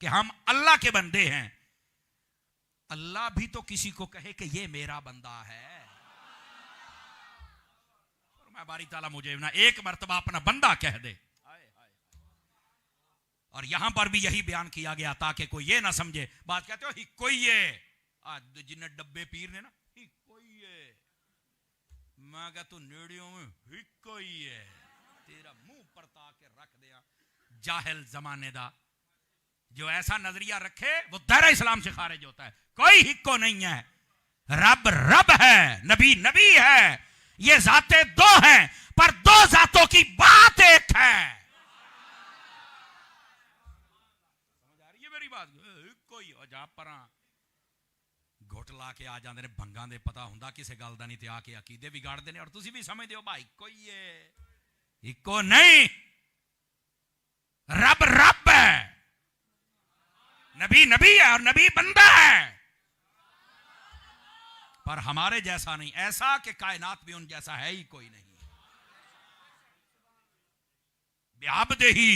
कि हम अल्लाह के बंदे हैं, अल्लाह भी तो किसी को कहे कि ये मेरा बंदा है। और मैं बारी ताला मुझे ना एक मर्तबा अपना बंदा कह दे। और यहां पर भी यही बयान किया गया ताकि कोई ये ना समझे, बात कहते हो ही कोई ये जिन्हें डब्बे पीर ने ना ही कोई ये, मैं कह तू नेड़ियों में ही कोई है, तेरा मुंह पर ताके रख दिया जाहिल जमाने दा। जो ऐसा नजरिया रखे वो दायरा इस्लाम से खारिज होता है। कोई हिक्को नहीं है, रब रब है, नबी नबी है, ये जाते दो हैं पर दो जातों की बात एक है। समझ आ रही है मेरी बात? कोई जा पर घुट ला के आ जाते ने भंगा दे, पता हुंदा किसे गल दा नहीं ते आके अकीदे बिगाड़ते ने। और तुसी भी समझदे हो भाई कोई है, इको नहीं, रब रब है, नबी नबी है और नबी बंदा है, पर हमारे जैसा नहीं, ऐसा कि कायनात में उन जैसा है ही कोई नहीं। बेअब्द ही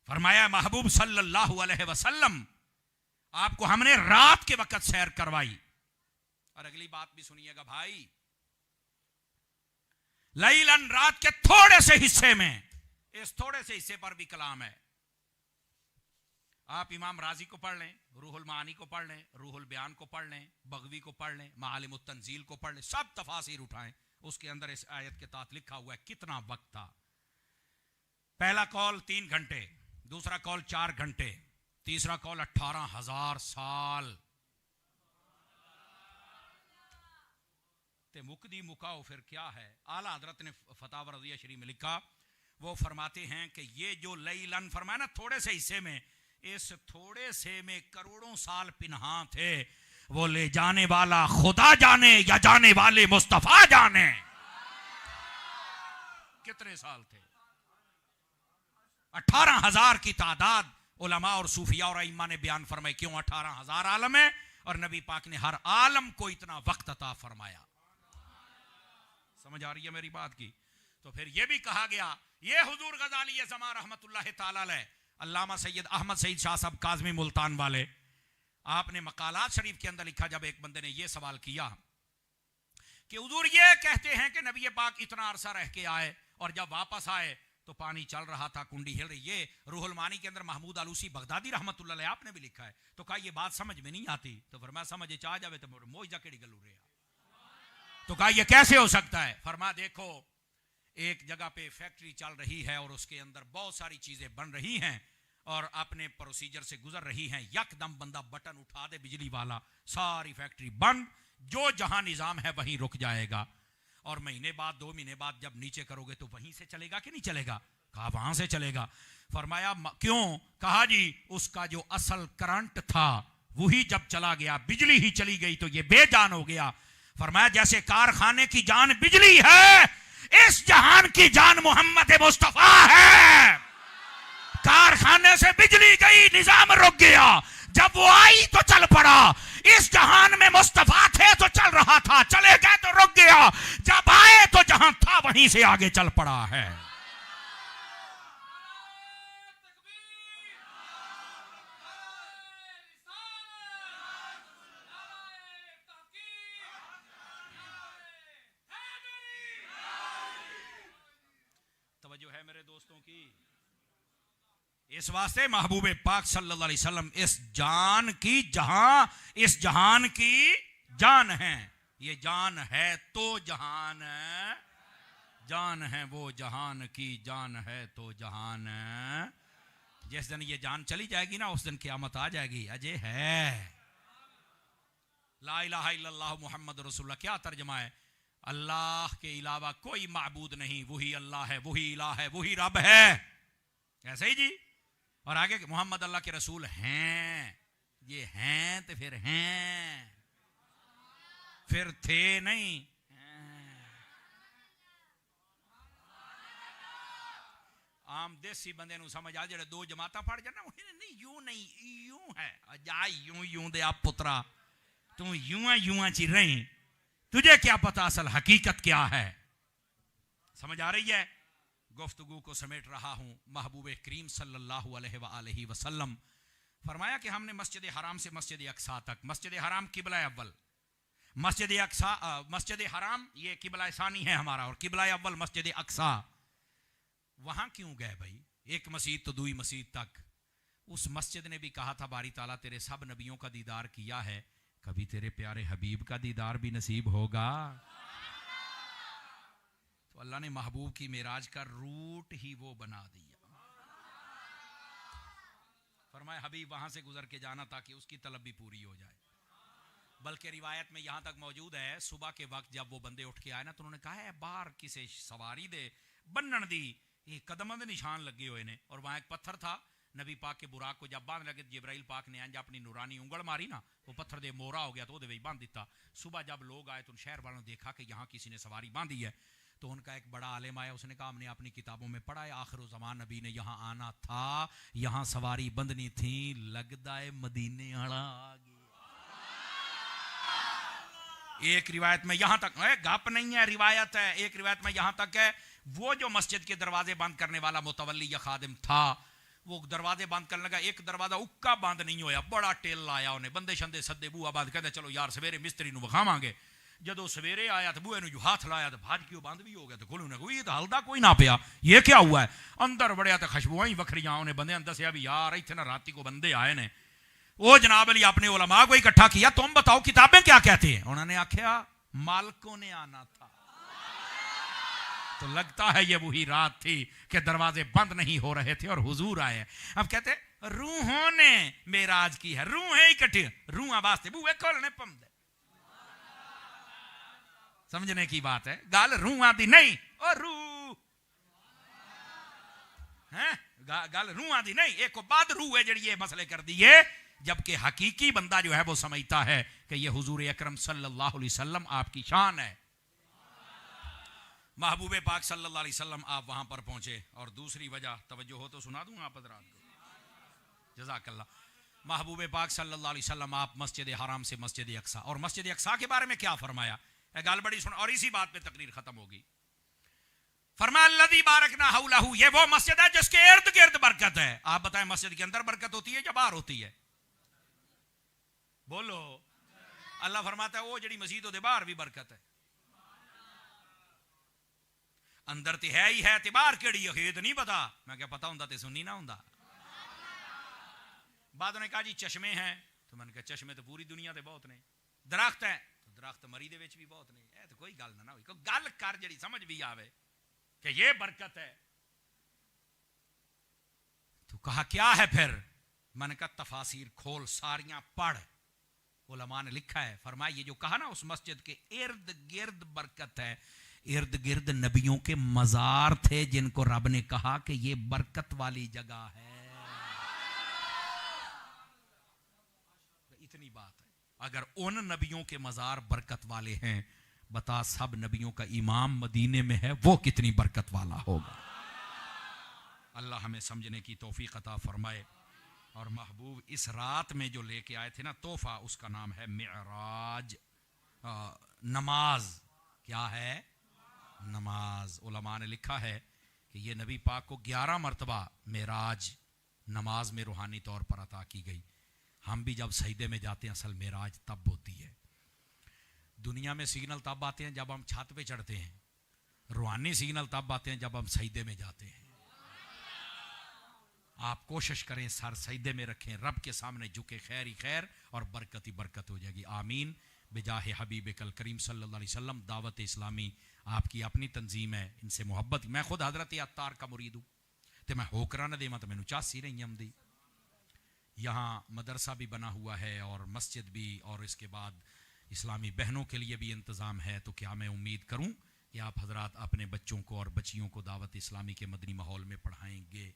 फरमाया महबूब सल्लल्लाहु अलैहि वसल्लम आपको हमने रात के वक्त सैर करवाई। और अगली बात भी सुनिएगा भाई, लैलन रात के थोड़े से हिस्से में, इस थोड़े से हिस्से पर भी कलाम है। आप इमाम राजी को पढ़ लें, रूहुल मानी को पढ़ लें, रूहुल बयान को पढ़ लें, बगवी को पढ़ लें, मालिमुत तंजील को पढ़ लें, सब तफासिर उठाएं, उसके अंदर इस आयत के तहत लिखा हुआ है कितना वक्त था। पहला कौल 3 घंटे, दूसरा कौल 4 घंटे, तीसरा कौल 18,000 साल। ते मुकदी मुकाओ फिर क्या है। आला हजरत ने फतावा रज़िया शरीफ में लिखा, वो फरमाते हैं कि ये जो लैलन फरमाया ना थोड़े से हिस्से में, इस थोड़े से में करोड़ों साल पिन्हा थे। वो ले जाने वाला खुदा जाने या जाने वाले मुस्तफा जाने कितने साल थे। 18,000 की तादाद उलमा और सूफिया और इम्मा ने बयान फरमाई। क्यों 18,000 आलम है और नबी पाक ने हर आलम को इतना वक्त अता फरमाया। समझ आ रही है मेरी बात की। तो फिर यह भी कहा गया, ये हुजूर गजाली ज़मा रहमतुल्लाह ताला अलैह, अल्लामा सैयद अहमद सईद शाह साहब काज़मी मुल्तान वाले, आपने मकालात शरीफ के अंदर लिखा, जब एक बंदे ने यह सवाल किया कि हुजूर ये कहते हैं कि नबी पाक इतना अरसा रह के आए और जब वापस आए तो पानी चल रहा था, कुंडी हिल रही। ये रूहुल मानी के अंदर महमूद आलूसी बगदादी रहमतुल्लाह अलैह आपने भी लिखा है। तो कहा ये बात समझ में नहीं आती। तो फरमाया समझ चाह जावे तो मोइजा केड़ी गलू रहा। तो कहा ये कैसे हो सकता है। फरमा देखो, एक जगह पे फैक्ट्री चल रही है और उसके अंदर बहुत सारी चीजें बन रही हैं और अपने प्रोसीजर से गुजर रही हैं, यकदम बंदा बटन उठा दे बिजली वाला, सारी फैक्ट्री बंद, जो जहां निजाम है वहीं रुक जाएगा। और महीने बाद 2 महीने बाद जब नीचे करोगे तो वहीं से चलेगा कि नहीं चलेगा। कहा वहां से चलेगा। फरमाया क्यों। कहा जी उसका जो असल करंट था वही जब चला गया, बिजली ही चली गई तो ये बेजान हो गया। फरमाया जैसे कारखाने की जान बिजली है, इस जहान की जान मोहम्मद मुस्तफा है। कारखाने से बिजली गई, निजाम रुक गया, जब वो आई तो चल पड़ा। इस जहान में मुस्तफा थे तो चल रहा था, चले गए तो रुक गया, जब आए तो जहां था वहीं से आगे चल पड़ा है। तवज्जो है मेरे दोस्तों की। इस वास्ते महबूब पाक सल्लल्लाहु अलैहि वसल्लम इस जान की जान है। ये जान है तो जहान, जान है वो जहान की जान है तो जहान। जिस दिन ये जान चली जाएगी ना उस दिन क़यामत आ जाएगी। अजय है ला इलाहा इल्लल्लाह मुहम्मद रसूलुल्लाह। क्या तर्जुमा है। अल्लाह के अलावा कोई माबूद नहीं, वही अल्लाह है, वही इलाह है, वही रब है। ऐसे ही जी। और आगे मोहम्मद अल्लाह के रसूल हैं। ये हैं तो फिर हैं, फिर थे नहीं। आम देसी बंदे नूं समझ आ जेड़े 2 जमाता पढ़ जाना, नहीं यूं नहीं यूं है। जा यूं दे आप पुत्रा, तू यूं ची रही, तुझे क्या पता असल हकीकत क्या है। समझ आ रही है। गुफ्तगू को समेट रहा हूं। महबूब करीम सल्लल्लाहु अलैहि वसल्लम फरमाया कि हमने मस्जिद हराम से मस्जिद अक्सा तक, मस्जिद हराम किबला अव्वल, मस्जिद हराम ये किबला सानी है हमारा, और किबला अव्वल मस्जिद अक्सा। वहां क्यों गए भाई, एक मस्जिद तो दूई मस्जिद तक। उस मस्जिद ने भी कहा था बारी ताला तेरे सब नबियों का दीदार किया है, कभी तेरे प्यारे हबीब का दीदार भी नसीब होगा। तो अल्लाह ने महबूब की मेराज का रूट ही वो बना दिया। फरमाया हबीब वहां से गुजर के जाना ताकि उसकी तलब भी पूरी हो जाए। बल्कि रिवायत में यहां तक मौजूद है, सुबह के वक्त जब वो बंदे उठ के आए ना तो उन्होंने कहा है बाहर किसे सवारी दे बन्नन दी, ये कदम दे निशान लगे हुए ने। और वहां एक पत्थर था, नबी पाक के बुराक को जब बांध लगे जिब्राइल पाक ने अंज अपनी नूरानी उंगल मारी ना, वो पत्थर दे मोरा हो गया तो वो बांध दिता। सुबह जब लोग आए तो शहर वालों ने देखा कि यहाँ किसी ने सवारी बांधी है। तो उनका एक बड़ा आलिम आया, उसने कहा हमने अपनी किताबों में पढ़ा है आखिर ज़मान नबी ने यहाँ आना था, यहाँ सवारी बंधनी थी, लगदा है मदीने आला आ गया। एक रिवायत में यहां तक है, गप नहीं है रिवायत है, एक रिवायत में यहां तक है वो जो मस्जिद के दरवाजे बंद करने वाला मुतवल्ली या खादिम था, वो दरवाजे बंद करने लगा, एक दरवाजा उक्का बंद नहीं होया, बड़ा टेल लाया उन्हें, बंदे शंदे सदे बूआ बंद कहते चलो यार सवेरे मिस्त्री नूं विखावांगे। जदों सवेरे आया तो बूए नूं जो हाथ लाया तो भाज के बंद भी हो गया। तो खोलू ने ये तो हलदा कोई ना पिया, ये क्या हुआ है? अंदर वड़िया तो खुशबुआं ही वखरियां। उन्हें बंदे दसिया भी यार इत्थे ना राती को बंदे आए ने। वो जनाब अली अपने उलमा को इकट्ठा किया, तुम बताओ किताबें क्या कहती हैं? उन्होंने आख्या मालिकों ने आना था। तो लगता है ये वही रात थी कि दरवाजे बंद नहीं हो रहे थे और हुजूर आए। अब कहते रूहों ने मेराज की है, रूहें इकट्ठी, रूहां वास्ते बूहे खोलने पमदे। समझने की बात है, गल रूहां दी नहीं, और रूह है गल रूहां दी नहीं, एक बाद रूह है जड़ी ये मसले कर दिए। जबकि हकीकी बंदा जो है वो समझता है कि ये हुजूर अकरम सल्लल्लाहु अलैहि वसल्लम आपकी शान है। महबूबे पाक सल्लल्लाहु अलैहि वसल्लम आप वहां पर पहुंचे। और दूसरी वजह तवज्जो हो तो सुना दूं आप हज़रात को, जज़ाकल्लाह। महबूबे पाक सल्लल्लाहु अलैहि वसल्लम आप मस्जिद हराम से मस्जिद अक्सा, और मस्जिद अक्सा के बारे में क्या फरमाया? गाल बड़ी सुन, और इसी बात पे तकरीर खत्म होगी। फरमाया अल्लज़ी बारकना हौलहू, ये वो मस्जिद है जिसके इर्द गिर्द बरकत है। आप बताएं मस्जिद के अंदर बरकत होती है या बाहर होती है? बोलो। अल्लाह फरमाता है वो जड़ी मस्जिद होते बाहर भी बरकत है। अंदर तो है ही है, ते बाहर केड़ी है तो नहीं पता। मैं क्या पता होंदा ते सुनी ना होंदा। बाद ने कहा जी चश्मे हैं, तो मैंने कहा चश्मे तो पूरी दुनिया ते बहुत ने। दरख्त है तो दरख्त मरी दे विच भी बहुत ने। तो कोई गल ना हुई, कोई गल कर जड़ी समझ भी आवे कि ये बरकत है। तो कहा क्या है फिर? मैंने कहा तफासिर खोल सारियां पढ़। उलमा ने लिखा है, फरमाया ये जो कहा ना उस मस्जिद के इर्द गिर्द बरकत है, इर्द गिर्द नबियों के मजार थे जिनको रब ने कहा कि ये बरकत वाली जगह है। इतनी बात है। अगर उन नबियों के मजार बरकत वाले हैं, बता सब नबियों का इमाम मदीने में है, वो कितनी बरकत वाला होगा। अल्लाह हमें समझने की तौफीक अता फरमाए। और महबूब इस रात में जो लेके आए थे ना तोहफा, उसका नाम है मिअराज, नमाज। क्या है? नमाज। उलमा ने लिखा है कि ये नबी पाक को 11 मरतबा मेराज नमाज में रूहानी तौर पर अता की गई। हम भी जब सजदे में जाते हैं असल मेराज तब होती है। दुनिया में सिग्नल तब आते हैं जब हम छत पे चढ़ते हैं, रूहानी सिग्नल तब आते हैं जब हम सजदे में जाते हैं। आप कोशिश करें सर सजदे में रखें, रब के सामने झुके, खैर ही खैर और बरकत ही बरकत हो जाएगी। आमीन बिजाहे हबीब कल करीम सल्लल्लाहु अलैहि वसल्लम। दावत इस्लामी आपकी अपनी तंजीम है, इनसे मोहब्बत। मैं खुद हजरत अत्तार का मुरीद हूँ, तो मैं होकरा न देवा तो मैनू चासी नहीं आमदी। यहाँ मदरसा भी बना हुआ है और मस्जिद भी, और इसके बाद इस्लामी बहनों के लिए भी इंतज़ाम है। तो क्या मैं उम्मीद करूँ कि आप हजरात अपने बच्चों को और बच्चियों को दावत इस्लामी के मदनी माहौल में पढ़ाएंगे।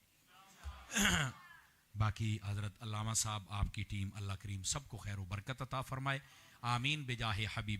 बाकी हजरत अल्लामा साहब, आपकी टीम, अल्लाह करीम सबको खैर व बरकत अता फरमाए। आमीन बिजाहे हबीब